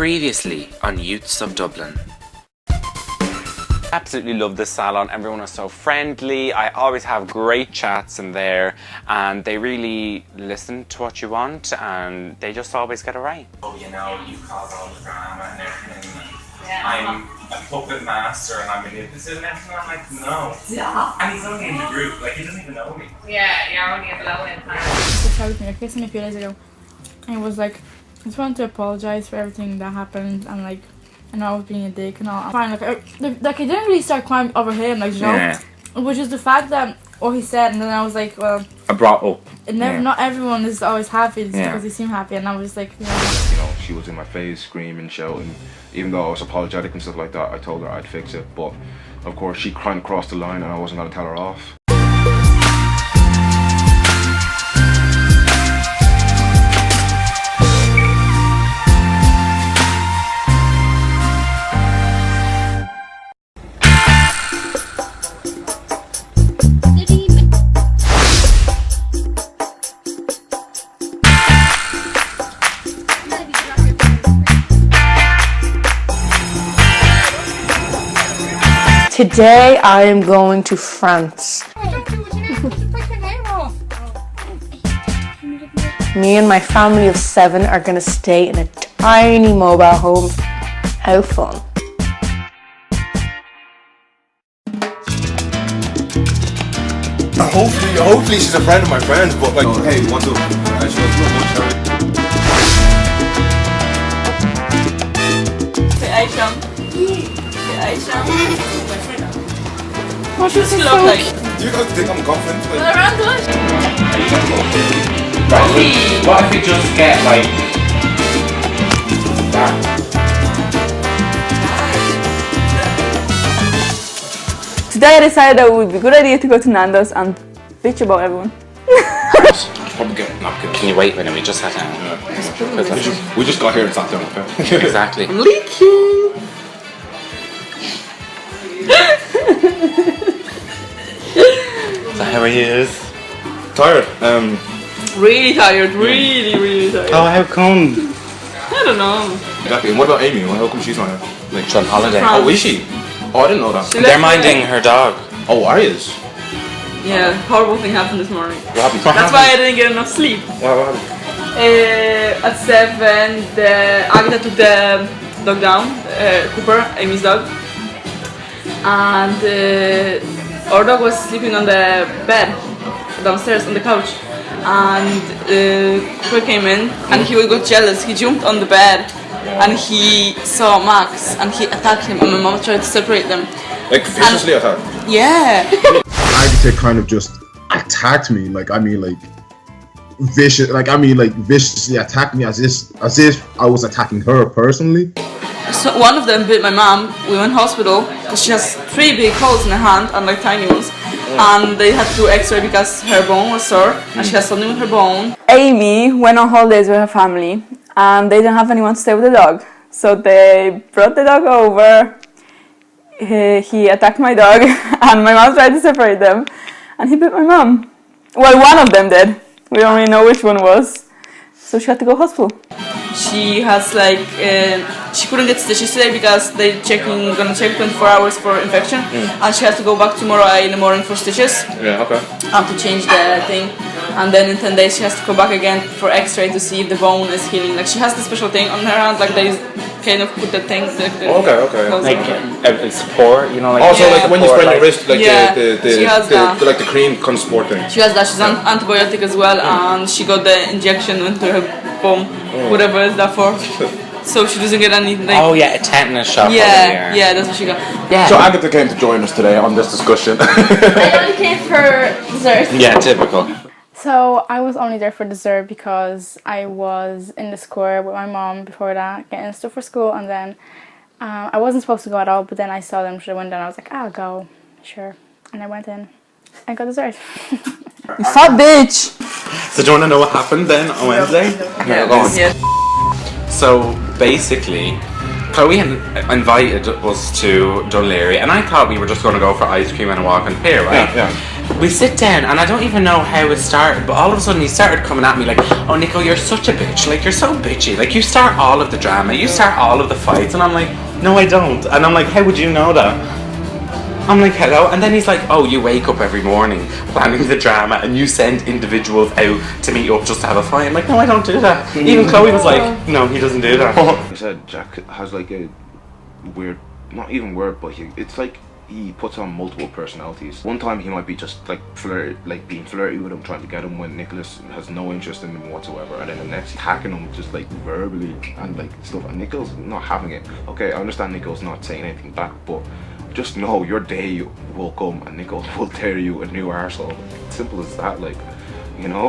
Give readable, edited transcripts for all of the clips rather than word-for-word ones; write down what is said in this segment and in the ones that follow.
Previously on Youths of Dublin. Absolutely love this salon. Everyone is so friendly. I always have great chats in there, and they really listen to what you want, and they just always get it right. Oh, you know, you cause all the drama and everything. Yeah. I'm a puppet master and I'm manipulative and everything. I'm like, no. Yeah. And he's only in the group, like he doesn't even know me. Yeah, you're only at the low end time. He told me, like, kissed me a few days ago, and he was like, I just wanted to apologise for everything that happened, and like, I know I was being a dick and all. I'm fine, like I didn't really start crying over him, like, you know, yeah. Which is the fact that what he said, and then I was like, well, I brought up. Not everyone is always happy because they seem happy, and I was like, you know, she was in my face, screaming, shouting. Even though I was apologetic and stuff like that, I told her I'd fix it. But of course, she kind of crossed the line, and I wasn't gonna tell her off. Today I am going to France. Me and my family of 7 are going to stay in a tiny mobile home. How fun. Hopefully she's a friend of my friends, but like, oh, hey, what's up? Aiycham. What does it look like? Do you guys think I'm confident? Well, around good. Right, what if we just get like that? Today I decided that it would be a good idea to go to Nandos and bitch about everyone. Probably get a napkin. Can you wait a minute? We just sat down. Yeah. We just got here and sat down, okay? Exactly. I'm leaking! So how are you? Tired. Really tired, really tired. Oh, how come? I don't know. Exactly. And what about Amy? How come she's not here? Like, she's on holiday. Oh, is she? Oh, I didn't know that. They're minding her dog. Oh, are you? Yeah, horrible thing happened this morning. What happened? That's why I didn't get enough sleep. What happened? At 7, Agata took the dog down, Cooper, Amy's dog. And our dog was sleeping on the bed downstairs on the couch. And Cooper came in and he got jealous. He jumped on the bed and he saw Max and he attacked him, and my mom tried to separate them. Like viciously attacked? Yeah. Agata kind of just attacked me, viciously attacked me as if I was attacking her personally. So one of them bit my mom. We went to hospital because she has 3 big holes in her hand and like tiny ones, and they had to do X-ray because her bone was sore and she has something with her bone. Amy went on holidays with her family and they didn't have anyone to stay with the dog, so they brought the dog over. He attacked my dog and my mom tried to separate them and he bit my mom. Well, one of them did. We don't really know which one was. So she had to go to hospital. She has like, she couldn't get stitches today because they're gonna check 24 hours for infection, and she has to go back tomorrow in the morning for stitches. Yeah, okay. And to change the thing, and then in 10 days she has to go back again for X-ray to see if the bone is healing. Like she has this special thing on her hand, like they kind of put the thing. Okay. Like support, you know, like. Also, like when you sprain your wrist, like she has that. like the cream can support thing. She has that. She's on antibiotic as well, and she got the injection into her bone, whatever is that for. So she doesn't get any. Like, oh yeah, a tetanus shot. Yeah, that's what she got. Yeah. So Agata came to join us today on this discussion. I only came for dessert. Yeah, typical. So I was only there for dessert because I was in the square with my mom before that, getting stuff for school, and then I wasn't supposed to go at all, but then I saw them through the window and I was like, I'll go, sure. And I went in and got dessert. You fat bitch! So do you want to know what happened then on Wednesday? Yeah, go on. Yeah. So basically, Chloe had invited us to Dunleary, and I thought we were just going to go for ice cream and a walk on the pier, right? Yeah. We sit down, and I don't even know how it started, but all of a sudden he started coming at me like, oh Nico, you're such a bitch, like you're so bitchy, like you start all of the drama, you start all of the fights, and I'm like, no I don't, and I'm like, how would you know that? I'm like, hello, and then he's like, oh, you wake up every morning planning the drama and you send individuals out to meet up just to have a fight. I'm like, no, I don't do that. Even Chloe was like, no, he doesn't do that. I said Jack has like a weird, not even weird, but it's like he puts on multiple personalities. One time he might be just like being flirty with him, trying to get him when Nicholas has no interest in him whatsoever, and then the next he's hacking him just like verbally and like stuff, and Nicholas not having it. Okay, I understand Nicholas not saying anything back, but just know your day will come and Nicholas will tear you a new arsehole. Simple as that, like, you know?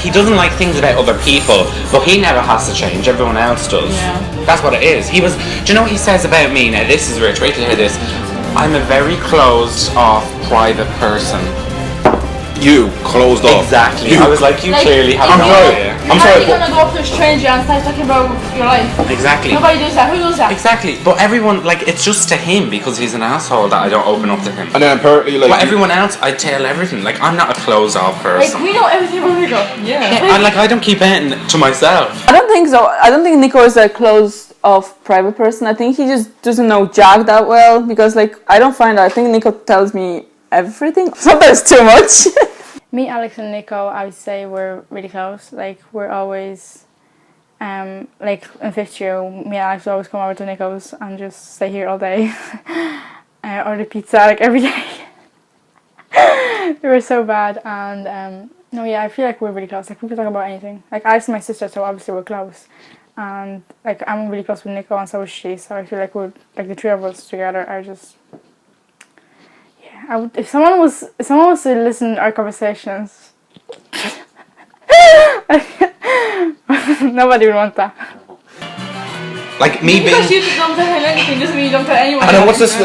He doesn't like things about other people, but he never has to change, everyone else does. Yeah. That's what it is. Do you know what he says about me? Now this is rich, wait till you hear this. I'm a very closed off private person. You closed off. Exactly. You. I was like, you clearly have I'm no sorry. idea. I'm sorry. You're gonna go up to a stranger and start talking about your life. Exactly. Nobody does that. Who does that? Exactly. But everyone, like, it's just to him because he's an asshole that I don't open up to him. And then apparently, like, But everyone else, I tell everything. Like, I'm not a closed off person. Like, we know everything about Nico. Yeah, I don't keep anything to myself. I don't think so. I don't think Nico is a closed off private person. I think he just doesn't know Jack that well, because like I don't find that. I think Nico tells me everything. Sometimes too much. Me, Alex, and Nico, I would say we're really close. Like we're always, like in fifth year, me and Alex would always come over to Nico's and just stay here all day, order pizza like every day. We were so bad, and no, yeah, I feel like we're really close. Like we can talk about anything. Like Alex and my sister, so obviously we're close. And like I'm really close with Nico, and so is she. So I feel like we're like the three of us together are just. Yeah, I would if someone was to listen to our conversations. Nobody would want that. Like me Because being. you don't tell anything doesn't mean you don't tell anyone. And then what's this?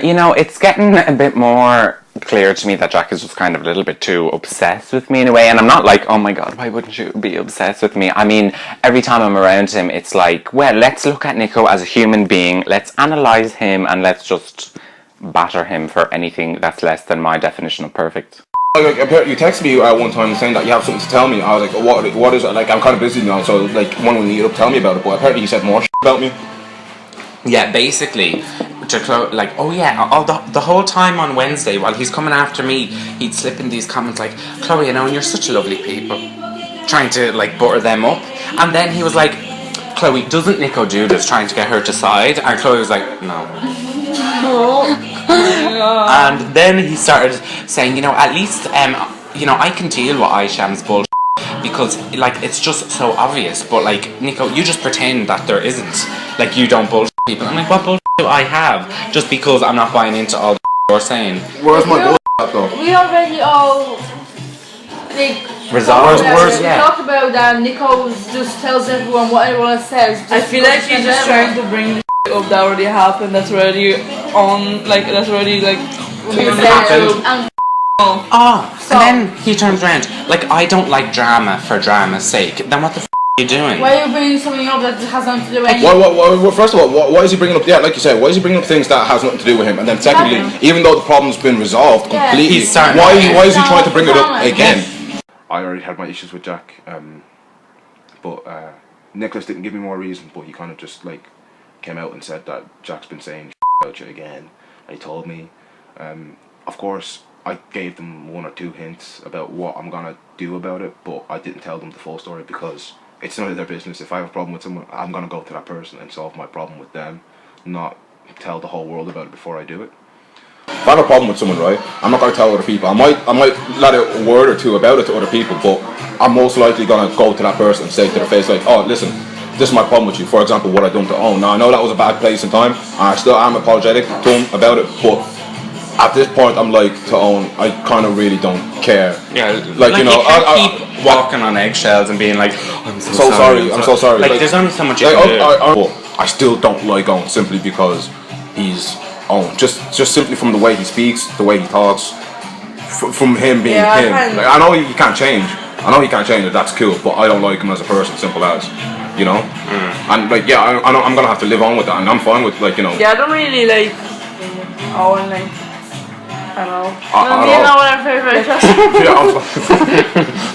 You know, it's getting a bit more clear to me that Jack is just kind of a little bit too obsessed with me in a way, and I'm not like, oh my god, why wouldn't you be obsessed with me? I mean, every time I'm around him, it's like, well, let's look at Nico as a human being, let's analyse him, and let's just batter him for anything that's less than my definition of perfect. Like, you texted me at one time saying that you have something to tell me. I was like, what is it? Like, I'm kind of busy now, so like, when we meet up, tell me about it. But apparently you said more about me. Yeah, basically, like, oh yeah, all the whole time on Wednesday while he's coming after me, he'd slip in these comments like, Chloe, you know, and you're such lovely people, trying to like butter them up. And then he was like, Chloe, doesn't Nico do this, trying to get her to side? And Chloe was like, no. And then he started saying, you know, at least you know, I can deal with Aiycham's bullshit because like it's just so obvious, but like Nico, you just pretend that there isn't, like you don't bullshit people. I'm like, what bullshit do I have just because I'm not buying into all the you're saying? Where's my bullshit at, though? We already all like Resolved. We talked about that. Nico just tells everyone what everyone says. I feel like you're just trying to bring the up that already happened. That's already on. Like that's already like. happened. So, and then he turns around like, I don't like drama for drama's sake. Then what the f*** are you doing? why are you bringing something up that has nothing to do with anything? Well, first of all, why is he bringing up? Yeah, like you said, why is he bringing up things that has nothing to do with him? And then secondly, even though the problem's been resolved completely, He's starting why is he trying to bring it up again? I already had my issues with Jack, but Nicholas didn't give me more reason. But he kind of just like came out and said that Jack's been saying about you again. And he told me, of course, I gave them one or two hints about what I'm gonna do about it, but I didn't tell them the full story because it's none of their business. If I have a problem with someone, I'm gonna go to that person and solve my problem with them, not tell the whole world about it before I do it. If I have a problem with someone, right, I'm not gonna tell other people. I might let out a word or two about it to other people, but I'm most likely gonna go to that person and say to their face like, oh, listen, this is my problem with you. For example, what I done to Eoin. Now I know that was a bad place and time, and I still am apologetic to him about it, but at this point, I'm like to Eoin, I kind of really don't care. Yeah, like you know, you can't keep walking on eggshells and being like, I'm so sorry. I'm so sorry. Like there's only so much you can do. I still don't like Eoin simply because he's Eoin. Just simply from the way he speaks, the way he talks, from him being him. Like, I know he can't change. That's cool, but I don't like him as a person. Simple as, you know. And like, yeah, I'm gonna have to live on with that, and I'm fine with like, you know. Yeah, I don't really like Eoin. Like, at all. At You all. know what our favorite is?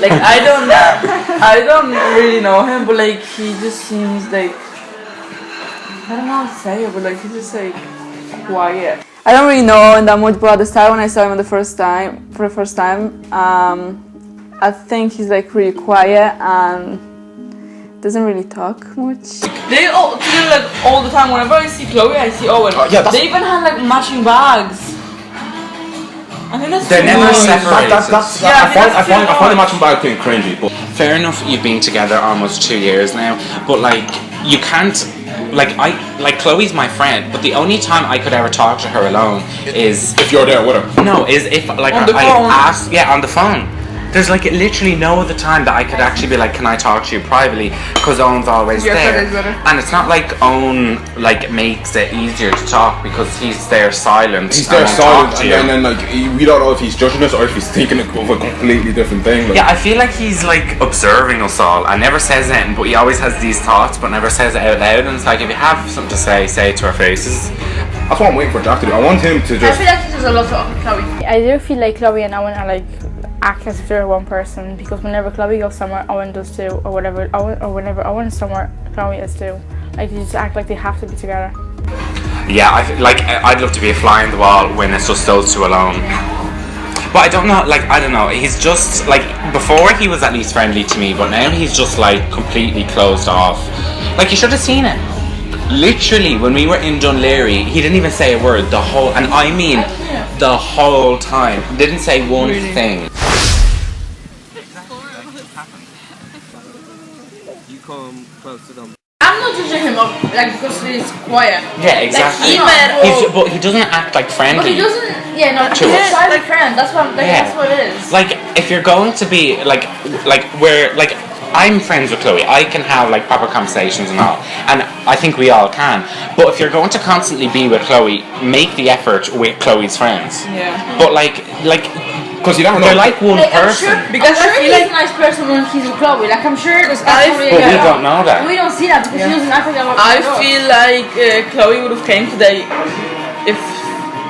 Like I don't really know him, but like he just seems like I don't know how to say it, but like he's just like quiet. I don't really know him that much, but at the start when I saw him for the first time, I think he's like really quiet and doesn't really talk much. They all together like all the time. Whenever I see Chloe, I see Owen. They even have like matching bags. I think that's They're never weird. separated. I find the matching bag thing cringy, but Fair enough, you've been together almost 2 years now, but like you can't. Like Chloe's my friend, but the only time I could ever talk to her alone is if you're there with her. no, is if like On the I phone. ask, yeah, on the phone. There's like literally no other time that I could actually be like, can I talk to you privately? Because Owen's always Yes, there, that is better. and it's not like Owen like makes it easier to talk because he's there silent. He's there and won't talk silent, to and you. then like we don't know if he's judging us or if he's thinking of a completely different thing. Like, Yeah, I feel like he's like observing us all and never says anything, but he always has these thoughts but never says it out loud. And it's like, if you have something to say it to our faces. that's what I'm waiting for Jack to do. I want him to I just. feel like he does a lot of Chloe. I do feel like Chloe and Owen are like act as if they're one person, because whenever Chloe goes somewhere, Owen does too, or whatever. Whenever Owen is somewhere, Chloe is too. Like they just act like they have to be together. Yeah, I'd love to be a fly in the wall when it's just those two alone. But I don't know, he's just, like, before he was at least friendly to me, but now he's just, like, completely closed off. Like, you should have seen it. Literally, when we were in Dunleary, he didn't even say a word the whole time. Didn't say one thing. You come close to them. I'm not judging him up like because he's quiet. Yeah, exactly. But he doesn't act like friendly. But he doesn't. Yeah, no. He's To a us. silent friend. That's what. Like, Yeah. That's what it is. Like, if you're going to be I'm friends with Chloe. I can have like proper conversations and all, and I think we all can. But if you're going to constantly be with Chloe, make the effort with Chloe's friends. Yeah. But like, Because you don't know. they're like one Like, person. Because I'm I sure feel he's like a nice person when he's with Chloe. Like I'm sure. That's I- how we But we get don't along. know that. We don't see that because he doesn't act like that. I feel like Chloe would have came today if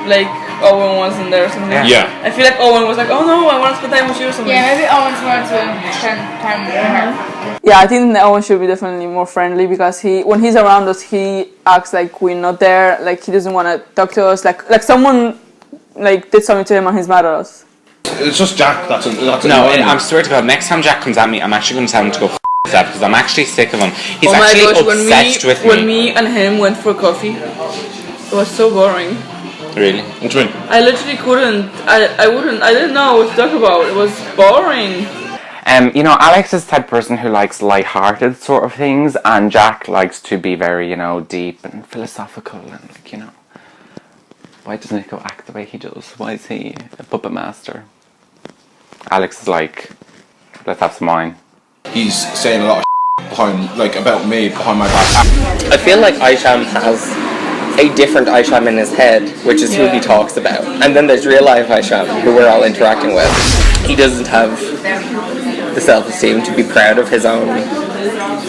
like Owen wasn't there or something. Yeah. I feel like Owen was like, oh no, I want to spend time with you or something. Yeah, maybe Owen's wanted to spend time with her. Yeah, I think Owen should be definitely more friendly because when he's around us, he acts like we're not there. Like he doesn't want to talk to us. Like someone like did something to him and he's mad at us. It's just Jack. That's No, I'm swear to God, next time Jack comes at me, I'm actually going to tell him to go f himself because I'm actually sick of him. He's actually obsessed with me. When me and him went for coffee, it was so boring. Really? What do you mean? I literally couldn't. I didn't know what to talk about. It was boring. You know, Alex is the type of person who likes light-hearted sort of things, and Jack likes to be very, deep and philosophical and, why does Nico act the way he does? Why is he a puppet master? Alex is like, let's have some wine. He's saying a lot of behind, like, about me behind my back. I feel like Aiycham has a different Aiycham in his head, which is who he talks about. And then there's real life Aiycham, who we're all interacting with. He doesn't have the self-esteem to be proud of his own,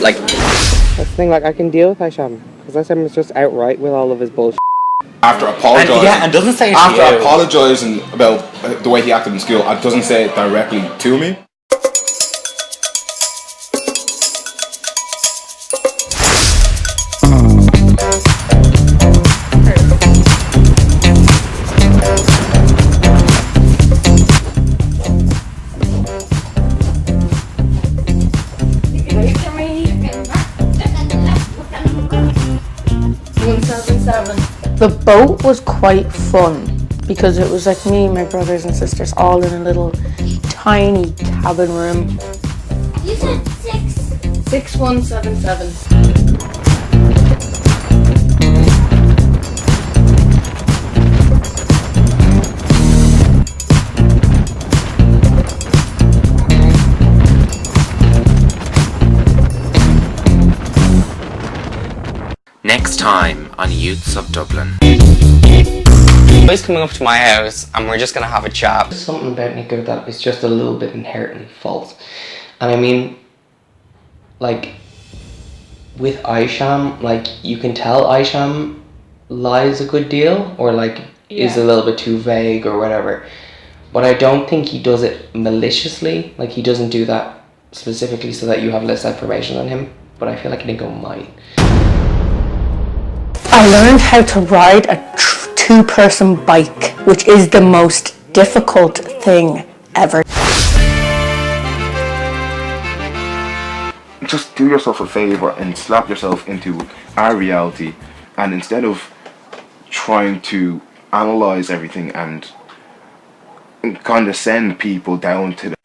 like... That's the thing, like, I can deal with Aiycham, because Aiycham is just outright with all of his bullshit. After apologising, and doesn't say it to after you. apologising about the way he acted in school, it doesn't say it directly to me. The boat was quite fun because it was like me, my brothers and sisters all in a little tiny cabin room. You said 6177. Next time on Youths of Dublin. He's coming up to my house and we're just gonna have a chat. Something about Nico that is just a little bit inherently false. And I mean, like, with Aiycham, like, you can tell Aiycham lies a good deal, or like, is a little bit too vague or whatever. But I don't think he does it maliciously. Like, he doesn't do that specifically so that you have less information on him. But I feel like Nico might. I learned how to ride a two-person bike, which is the most difficult thing ever. Just do yourself a favour and slap yourself into our reality, and instead of trying to analyse everything and kind of send people down to the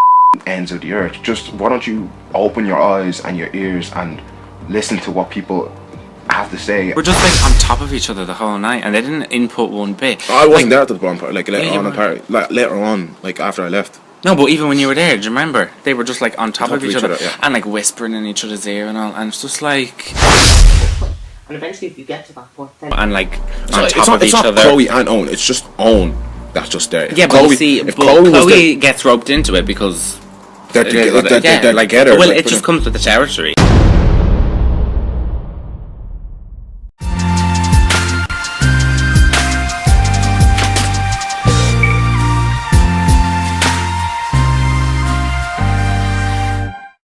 ends of the earth, just why don't you open your eyes and your ears and listen to what people have to say. We're just like on top of each other the whole night, and they didn't input one bit. I wasn't there at the bonfire, like later on, like after I left. No, but even when you were there, do you remember? They were just like on top of each other, yeah. and like whispering in each other's ear and all, and it's just like... And eventually if you get to that point, then... And like, on It's top not, of each other. Chloe and Owen, it's just Owen that's just there. Yeah, but you see, if Chloe gets roped into it because... They're together. Well, it just comes with the territory.